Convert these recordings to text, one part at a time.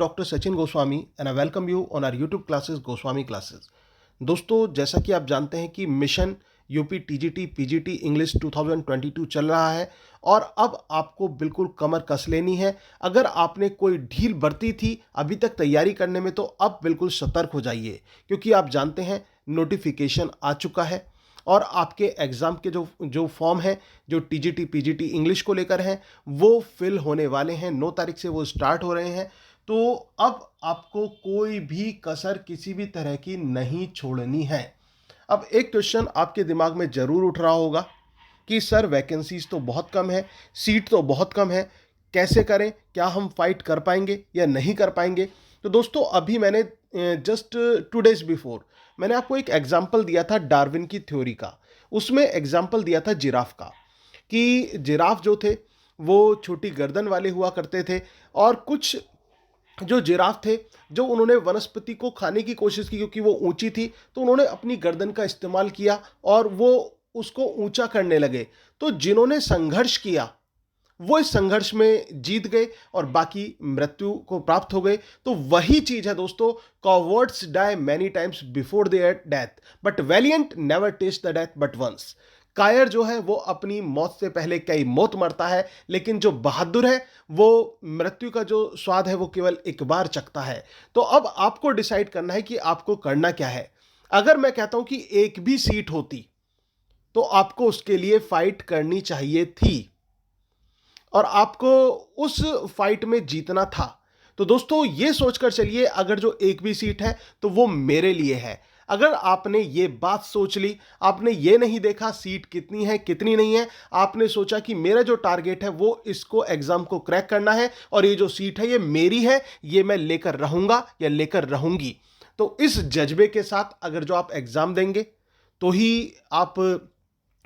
Dr. Sachin Goswami and I welcome you on our YouTube classes Goswami Classes। दोस्तों जैसा कि आप जानते हैं कि mission UP TGT PGT English 2022 चल रहा है और अब आपको बिल्कुल कमर कस लेनी है। अगर आपने कोई ढील बरती थी अभी तक तैयारी करने में तो अब बिल्कुल सतर्क हो जाइए, क्योंकि आप जानते हैं नोटिफिकेशन आ चुका है और आपके एग्ज़ाम के जो फॉर्म हैं जो टीजीटी पीजीटी इंग्लिश को लेकर हैं वो फिल होने वाले हैं। 9 तारीख से वो स्टार्ट हो रहे हैं। तो अब आपको कोई भी कसर किसी भी तरह की नहीं छोड़नी है। अब एक क्वेश्चन आपके दिमाग में ज़रूर उठ रहा होगा कि सर वैकेंसीज तो बहुत कम है, सीट तो बहुत कम है, कैसे करें, क्या हम फाइट कर पाएंगे या नहीं कर पाएंगे। तो दोस्तों अभी मैंने जस्ट 2 डेज बिफोर मैंने आपको एक एग्जाम्पल दिया था डार्विन की थ्योरी का। उसमें एग्जाम्पल दिया था जिराफ का कि जिराफ जो थे वो छोटी गर्दन वाले हुआ करते थे और कुछ जो जिराफ थे जो उन्होंने वनस्पति को खाने की कोशिश की, क्योंकि वो ऊंची थी तो उन्होंने अपनी गर्दन का इस्तेमाल किया और वो उसको ऊंचा करने लगे। तो जिन्होंने संघर्ष किया वो इस संघर्ष में जीत गए और बाकी मृत्यु को प्राप्त हो गए। तो वही चीज है दोस्तों, cowards die many times before their death but valiant never taste the death but once. कायर जो है वो अपनी मौत से पहले कई मौत मरता है, लेकिन जो बहादुर है वो मृत्यु का जो स्वाद है वो केवल एक बार चखता है। तो अब आपको डिसाइड करना है कि आपको करना क्या है। अगर मैं कहता हूं कि एक भी सीट होती तो आपको उसके लिए फाइट करनी चाहिए थी और आपको उस फाइट में जीतना था। तो दोस्तों ये सोचकर चलिए, अगर जो एक भी सीट है तो वो मेरे लिए है। अगर आपने ये बात सोच ली, आपने ये नहीं देखा सीट कितनी है कितनी नहीं है, आपने सोचा कि मेरा जो टारगेट है वो इसको एग्जाम को क्रैक करना है और ये जो सीट है ये मेरी है, ये मैं लेकर रहूंगा या लेकर रहूंगी, तो इस जज्बे के साथ अगर जो आप एग्जाम देंगे तो ही आप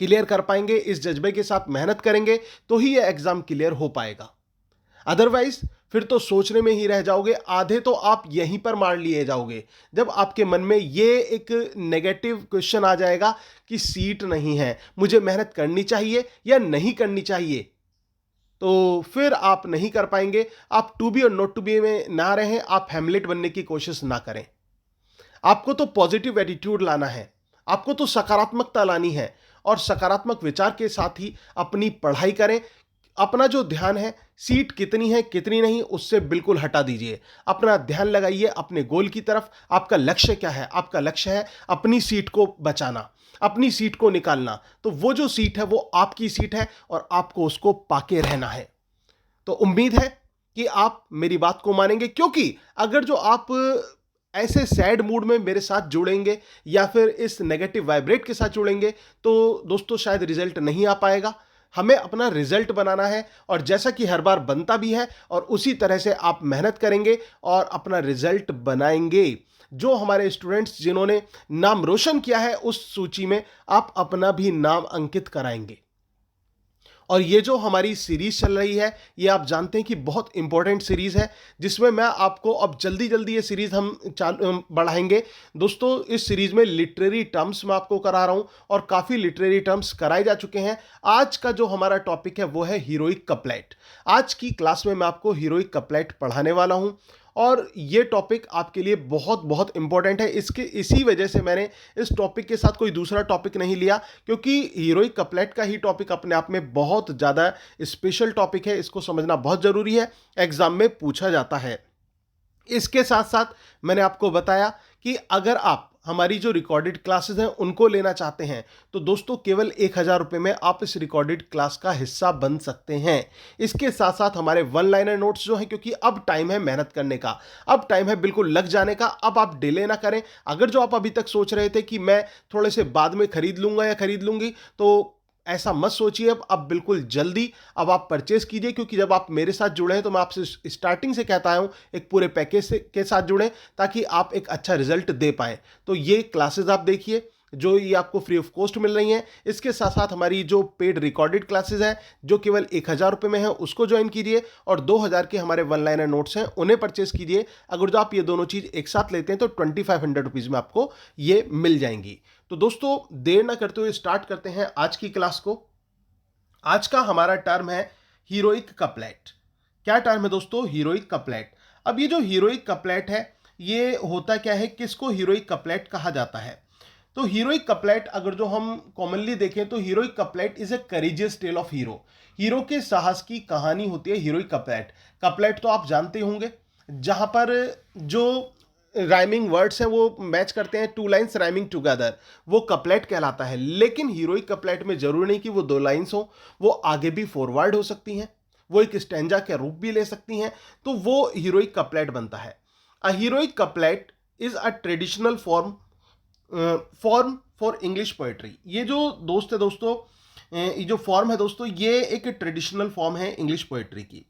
क्लियर कर पाएंगे। इस जज्बे के साथ मेहनत करेंगे तो ही यह एग्जाम क्लियर हो पाएगा। अदरवाइज फिर तो सोचने में ही रह जाओगे, आधे तो आप यहीं पर मार लिए जाओगे जब आपके मन में ये एक नेगेटिव क्वेश्चन आ जाएगा कि सीट नहीं है, मुझे मेहनत करनी चाहिए या नहीं करनी चाहिए। तो फिर आप नहीं कर पाएंगे। आप टू बी और नॉट टू बी में ना रहें, आप हैमलेट बनने की कोशिश ना करें। आपको तो पॉजिटिव एटीट्यूड लाना है, आपको तो सकारात्मकता लानी है और सकारात्मक विचार के साथ ही अपनी पढ़ाई करें। अपना जो ध्यान है सीट कितनी है कितनी नहीं उससे बिल्कुल हटा दीजिए, अपना ध्यान लगाइए अपने गोल की तरफ। आपका लक्ष्य क्या है? आपका लक्ष्य है अपनी सीट को बचाना, अपनी सीट को निकालना। तो वो जो सीट है वो आपकी सीट है और आपको उसको पाके रहना है। तो उम्मीद है कि आप मेरी बात को मानेंगे, क्योंकि अगर जो आप ऐसे सैड मूड में मेरे साथ जुड़ेंगे या फिर इस नेगेटिव वाइब्रेट के साथ जुड़ेंगे तो दोस्तों शायद रिजल्ट नहीं आ पाएगा। हमें अपना रिजल्ट बनाना है और जैसा कि हर बार बनता भी है और उसी तरह से आप मेहनत करेंगे और अपना रिजल्ट बनाएंगे। जो हमारे स्टूडेंट्स जिन्होंने नाम रोशन किया है उस सूची में आप अपना भी नाम अंकित कराएंगे। और ये जो हमारी सीरीज चल रही है ये आप जानते हैं कि बहुत इंपॉर्टेंट सीरीज है, जिसमें मैं आपको अब जल्दी जल्दी ये सीरीज हम बढ़ाएंगे। दोस्तों इस सीरीज में लिटरेरी टर्म्स मैं आपको करा रहा हूं और काफ़ी लिटरेरी टर्म्स कराए जा चुके हैं। आज का जो हमारा टॉपिक है वो है हीरोइक कपलेट। आज की क्लास में मैं आपको हीरोइक कपलेट पढ़ाने वाला हूं और ये टॉपिक आपके लिए बहुत बहुत इंपॉर्टेंट है। इसी वजह से मैंने इस टॉपिक के साथ कोई दूसरा टॉपिक नहीं लिया, क्योंकि हीरोइक कपलेट का ही टॉपिक अपने आप में बहुत ज़्यादा स्पेशल टॉपिक है। इसको समझना बहुत ज़रूरी है, एग्जाम में पूछा जाता है। इसके साथ साथ मैंने आपको बताया कि अगर आप हमारी जो रिकॉर्डेड क्लासेस हैं उनको लेना चाहते हैं तो दोस्तों केवल 1,000 रुपये में आप इस रिकॉर्डेड क्लास का हिस्सा बन सकते हैं। इसके साथ साथ हमारे वन लाइनर नोट्स जो हैं, क्योंकि अब टाइम है मेहनत करने का, अब टाइम है बिल्कुल लग जाने का। अब आप डिले ना करें। अगर जो आप अभी तक सोच रहे थे कि मैं थोड़े से बाद में खरीद लूंगा या खरीद लूंगी, तो ऐसा मत सोचिए। अब बिल्कुल जल्दी अब आप परचेस कीजिए, क्योंकि जब आप मेरे साथ जुड़े हैं तो मैं आपसे स्टार्टिंग से कहता हूं एक पूरे पैकेज के साथ जुड़ें ताकि आप एक अच्छा रिजल्ट दे पाएं। तो ये क्लासेस आप देखिए जो ये आपको फ्री ऑफ कॉस्ट मिल रही हैं। इसके साथ साथ हमारी जो पेड रिकॉर्डेड क्लासेस हैं जो केवल 1,000 रुपये में है उसको ज्वाइन कीजिए और 2,000 के हमारे वन लाइनर नोट्स हैं उन्हें परचेस कीजिए। अगर जो आप ये दोनों चीज़ एक साथ लेते हैं तो 2,500 रुपीज़ में आपको ये मिल जाएंगी। तो दोस्तों देर ना करते हुए स्टार्ट करते हैं आज की क्लास को। आज का हमारा टर्म है हीरोइक कपलेट। क्या टर्म है दोस्तों? Heroic couplet. अब ये जो हीरोइक कपलेट है, ये होता क्या है, किसको हीरोइक कपलेट कहा जाता है? तो हीरोइक कपलेट अगर जो हम कॉमनली देखें तो heroic couplet is a courageous tale of hero. Hero के साहस की कहानी होती है हीरोइक कपलेट। कपलेट तो आप जानते होंगे, जहां पर जो राइमिंग वर्ड्स हैं वो मैच करते हैं, टू लाइन्स राइमिंग टुगेदर, वो कपलेट कहलाता है। लेकिन हीरोइक कपलेट में जरूरी नहीं कि वो दो लाइन्स हो, वो आगे भी फॉरवर्ड हो सकती हैं, वो एक स्टैंजा के रूप भी ले सकती हैं, तो वो हीरोइक कपलेट बनता है। A heroic couplet is a traditional form for English poetry. ये जो दोस्त है दोस्तों, ये जो फॉर्म है दोस्तों, ये एक ट्रेडिशनल फॉर्म है इंग्लिश पोएट्री की।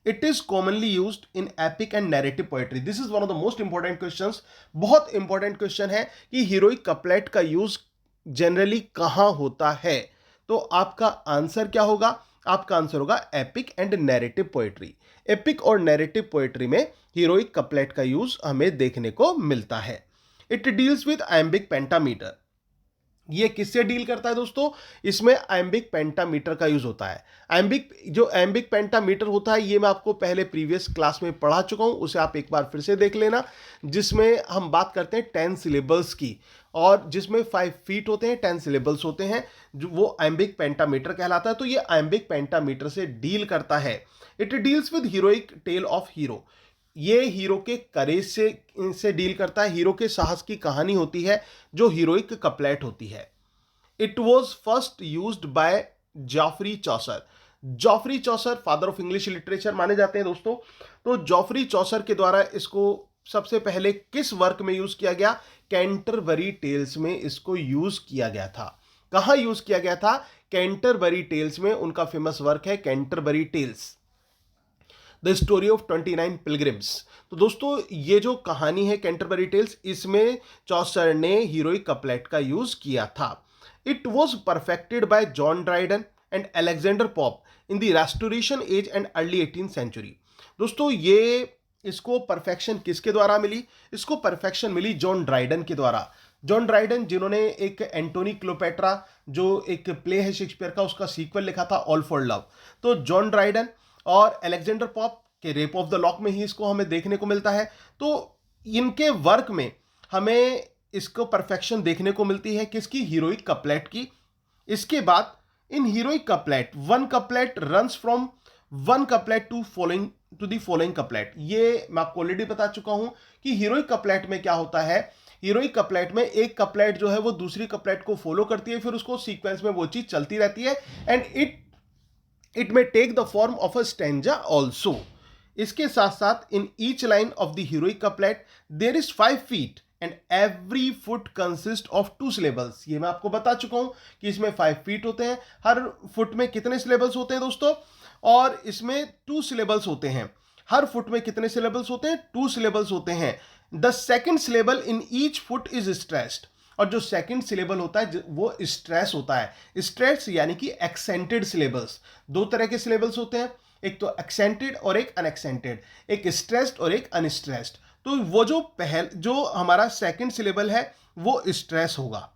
It is commonly used in epic and narrative poetry. This is one of the most important questions. बहुत इंपॉर्टेंट क्वेश्चन है कि हीरोइक कपलेट का यूज जनरली कहां होता है। तो आपका आंसर क्या होगा? आपका आंसर होगा epic and narrative poetry. Epic और नैरेटिव पोएट्री में हीरोइक कपलेट का यूज हमें देखने को मिलता है। It deals with iambic pentameter. ये किससे डील करता है दोस्तों? इसमें आयम्बिक पेंटामीटर का यूज होता है। आयम्बिक पेंटामीटर होता है, ये मैं आपको पहले प्रीवियस क्लास में पढ़ा चुका हूं, उसे आप एक बार फिर से देख लेना, जिसमें हम बात करते हैं 10 सिलेबल्स की, और जिसमें 5 फीट होते हैं, 10 सिलेबल्स होते हैं, जो वो आयम्बिक पेंटामीटर कहलाता है। तो ये आयम्बिक पेंटामीटर से डील करता है। It deals with heroic tale of hero. ये हीरो के करेज से डील करता है, हीरो के साहस की कहानी होती है, जो हीरोइक कपलेट होती है। It was first used by Joffrey Chaucer. Joffrey Chaucer father of English literature माने जाते हैं दोस्तों। तो जॉफरी चौसर के द्वारा इसको सबसे पहले किस वर्क में यूज किया गया? कैंटरबरी टेल्स में इसको यूज किया गया था। कहां यूज किया गया था? कैंटरबरी टेल्स में। उनका फेमस वर्क है Canterbury Tales, the story of 29 pilgrims. तो दोस्तों ये जो कहानी है कैंटरबरी टेल्स, इसमें चौसर ने हीरोइक कपलेट का यूज किया था। It was perfected by John Dryden and Alexander Pope in the Restoration age and early 18th century. दोस्तों ये इसको परफेक्शन किसके द्वारा मिली? इसको परफेक्शन मिली जॉन ड्राइडन के द्वारा। जॉन ड्राइडन, जिन्होंने एक एंटोनी क्लोपेट्रा, जो एक प्ले है शेक्सपियर का, उसका सीक्वल लिखा था ऑल फॉर लव। तो जॉन ड्राइडन और अलेक्जेंडर पॉप के रेप ऑफ द लॉक में ही इसको हमें देखने को मिलता है। तो इनके वर्क में हमें इसको परफेक्शन देखने को मिलती है, किसकी? हीरोइक कपलेट की। इसके बाद in heroic couplet, one couplet runs from one couplet to the following couplet. ये मैं आपको ऑलरेडी बता चुका हूं कि हीरोइक कपलेट में क्या होता है। हीरोइक कपलेट में एक कपलेट जो है वो दूसरी कपलेट को फॉलो करती है, फिर उसको सीक्वेंस में वो चीज चलती रहती है, and it may take the form of a stanza also। इसके साथ साथ in each line of the heroic couplet there is 5 feet and every foot consist of 2 syllables. ये मैं आपको बता चुका हूं कि इसमें 5 फीट होते हैं। हर फुट में कितने सिलेबल्स होते हैं दोस्तों? और इसमें 2 सिलेबल्स होते हैं। हर फुट में कितने सिलेबल्स होते हैं? 2 सिलेबल्स होते हैं। The second syllable in each foot is stressed. और जो सेकंड सिलेबल होता है वो स्ट्रेस होता है। स्ट्रेस यानी कि एक्सेंटेड सिलेबल्स। 2 तरह के सिलेबल्स होते हैं, एक तो एक्सेंटेड और एक अनएक्सेंटेड, एक स्ट्रेस्ड और एक अनस्ट्रेस्ड। तो वो जो हमारा सेकंड सिलेबल है वो स्ट्रेस होगा।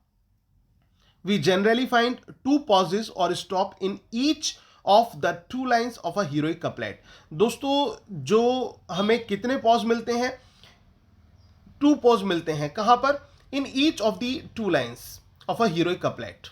वी जनरली फाइंड 2 पॉजेस और stop in each of the 2 lines of a heroic couplet. दोस्तों जो हमें कितने पॉज मिलते हैं? 2 पॉज मिलते हैं। कहां पर? In each of the 2 lines of a heroic couplet.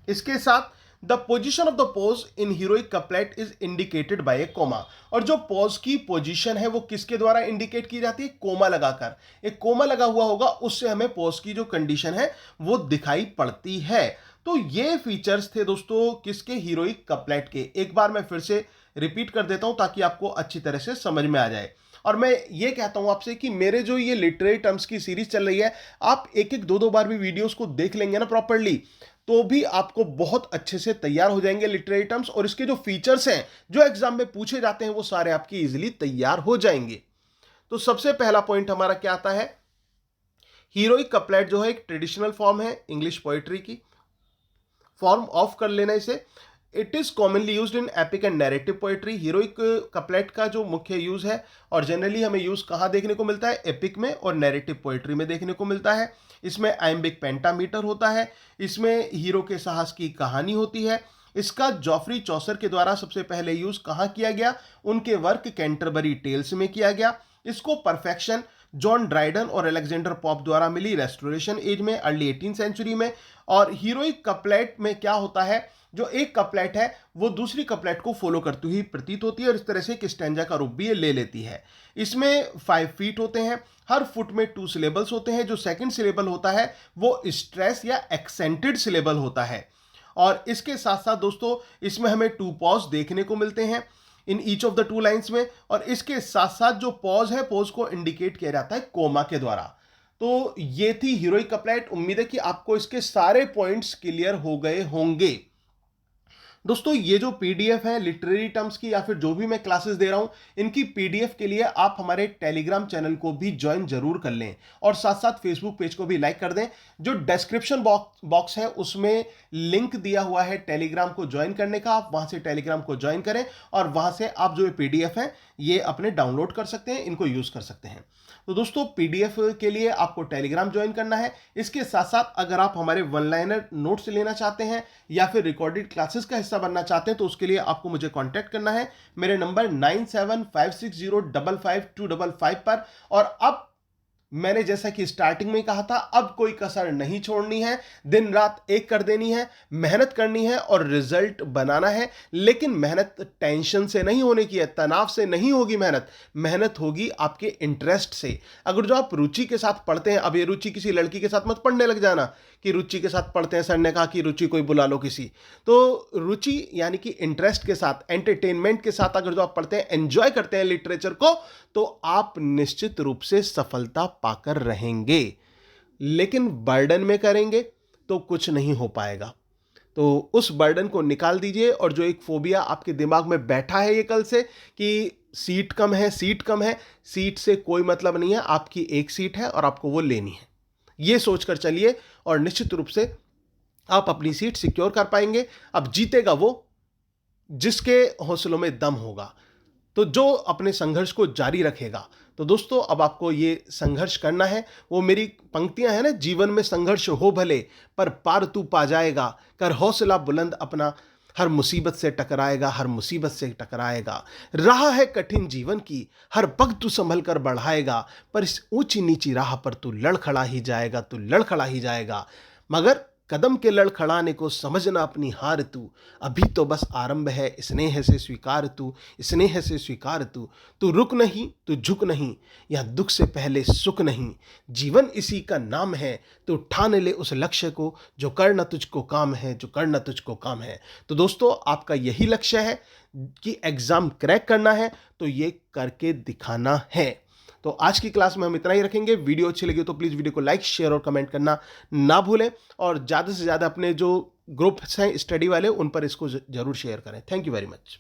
इसके साथ the position of the pause in heroic couplet is indicated by a comma. और जो पोज की पोजीशन है वो किसके द्वारा इंडिकेट की जाती है? कोमा लगाकर। एक कोमा लगा हुआ होगा, उससे हमें पोज की जो कंडीशन है वो दिखाई पड़ती है। तो ये फीचर्स थे दोस्तों किसके? हीरोइक कपलेट के। एक बार मैं फिर से रिपीट कर देता हूं ताकि आपको अच्छी तरह से समझ में आ जाए। और मैं ये कहता हूं आपसे कि मेरे जो ये लिटरेरी टर्म्स की सीरीज चल रही है, आप एक एक 2 बार भी वीडियोस को देख लेंगे ना प्रॉपर्ली, तो भी आपको बहुत अच्छे से तैयार हो जाएंगे लिटरेरी टर्म्स, और इसके जो फीचर्स हैं जो एग्जाम में पूछे जाते हैं वो सारे आपकी इजीली तैयार हो जाएंगे। तो सबसे पहला पॉइंट हमारा क्या आता है? हीरोइक कपलेट जो है एक ट्रेडिशनल फॉर्म है इंग्लिश पोएट्री की। फॉर्म ऑफ कर लेना इसे। It is commonly used in epic and narrative poetry. Heroic couplet का जो मुख्य यूज है, और जनरली हमें यूज कहां देखने को मिलता है? एपिक में और नैरेटिव पोएट्री में देखने को मिलता है। इसमें आयम्बिक पेंटामीटर होता है। इसमें हीरो के साहस की कहानी होती है। इसका जॉफरी चौसर के द्वारा सबसे पहले यूज कहां किया गया? उनके वर्क कैंटरबरी टेल्स में किया गया। इसको परफेक्शन जॉन ड्राइडन और अलेक्जेंडर पॉप द्वारा मिली रेस्टोरेशन एज में, अर्ली 18th सेंचुरी में। और हीरोइक कपलेट में क्या होता है, जो एक कपलेट है वो दूसरी कपलेट को फॉलो करती हुई प्रतीत होती है और इस तरह से एक स्टैंजा का रूप भी ये ले लेती है। इसमें 5 फीट होते हैं, हर फुट में 2 सिलेबल्स होते हैं। जो सेकंड सिलेबल होता है वो स्ट्रेस या एक्सेंटेड सिलेबल होता है। और इसके साथ साथ दोस्तों इसमें हमें 2 पॉज देखने को मिलते हैं इन ईच ऑफ द 2 लाइंस में। और इसके साथ साथ जो पॉज है, पॉज को इंडिकेट किया जाता है कोमा के द्वारा। तो ये थी हीरोइक कपलेट। उम्मीद है कि आपको इसके सारे पॉइंट्स क्लियर हो गए होंगे। दोस्तों ये जो पीडीएफ है लिटरेरी टर्म्स की या फिर जो भी मैं क्लासेस दे रहा हूं, इनकी पीडीएफ के लिए आप हमारे टेलीग्राम चैनल को भी ज्वाइन जरूर कर लें और साथ साथ फेसबुक पेज को भी लाइक कर दें। जो डिस्क्रिप्शन बॉक्स है उसमें लिंक दिया हुआ है टेलीग्राम को ज्वाइन करने का, आप वहां से टेलीग्राम को ज्वाइन करें और वहां से आप जो पीडीएफ है ये अपने डाउनलोड कर सकते हैं, इनको यूज कर सकते हैं। तो दोस्तों पीडीएफ के लिए आपको टेलीग्राम ज्वाइन करना है। इसके साथ साथ अगर आप हमारे वन लाइनर नोट्स लेना चाहते हैं या फिर रिकॉर्डेड क्लासेस का हिस्सा बनना चाहते हैं तो उसके लिए आपको मुझे कांटेक्ट करना है मेरे नंबर 9756055255 पर। और अब मैंने जैसा कि स्टार्टिंग में कहा था, अब कोई कसर नहीं छोड़नी है, दिन रात एक कर देनी है, मेहनत करनी है और रिजल्ट बनाना है। लेकिन मेहनत टेंशन से नहीं होने की है, तनाव से नहीं होगी मेहनत होगी आपके इंटरेस्ट से। अगर जो आप रुचि के साथ पढ़ते हैं, अब ये रुचि किसी लड़की के साथ मत पढ़ने लग जाना कि रुचि के साथ पढ़ते हैं, सर ने कहा कि रुचि कोई बुला लो किसी। तो रुचि यानी कि इंटरेस्ट के साथ, एंटरटेनमेंट के साथ अगर जो आप पढ़ते हैं, एंजॉय करते हैं लिटरेचर को, तो आप निश्चित रूप से सफलता पाकर रहेंगे। लेकिन बर्डन में करेंगे तो कुछ नहीं हो पाएगा। तो उस बर्डन को निकाल दीजिए और जो एक फोबिया आपके दिमाग में बैठा है ये कल से कि सीट कम है, सीट से कोई मतलब नहीं है, आपकी एक सीट है और आपको वो लेनी है, ये सोचकर चलिए और निश्चित रूप से आप अपनी सीट सिक्योर कर पाएंगे। अब जीतेगा वो जिसके हौसलों में दम होगा, तो जो अपने संघर्ष को जारी रखेगा। तो दोस्तों अब आपको ये संघर्ष करना है। वो मेरी पंक्तियां हैं ना, जीवन में संघर्ष हो भले पर पार तू पा जाएगा, कर हौसला बुलंद अपना, हर मुसीबत से टकराएगा, हर मुसीबत से टकराएगा। राह है कठिन जीवन की, हर पग तू संभल कर बढ़ाएगा, पर इस ऊंची नीची राह पर तू लड़खड़ा ही जाएगा। मगर कदम के लड़खड़ाने को समझना अपनी हार तू, अभी तो बस आरंभ है, स्नेह से स्वीकार तू रुक नहीं, तू झुक नहीं, यह दुख से पहले सुख नहीं, जीवन इसी का नाम है, तो ठान ले उस लक्ष्य को, जो करना तुझको काम है। तो दोस्तों आपका यही लक्ष्य है कि एग्जाम क्रैक करना है, तो ये करके दिखाना है। तो आज की क्लास में हम इतना ही रखेंगे। वीडियो अच्छी लगी तो प्लीज़ वीडियो को लाइक, शेयर और कमेंट करना ना भूलें और ज़्यादा से ज़्यादा अपने जो ग्रुप्स हैं स्टडी वाले उन पर इसको ज़रूर शेयर करें। Thank you very much.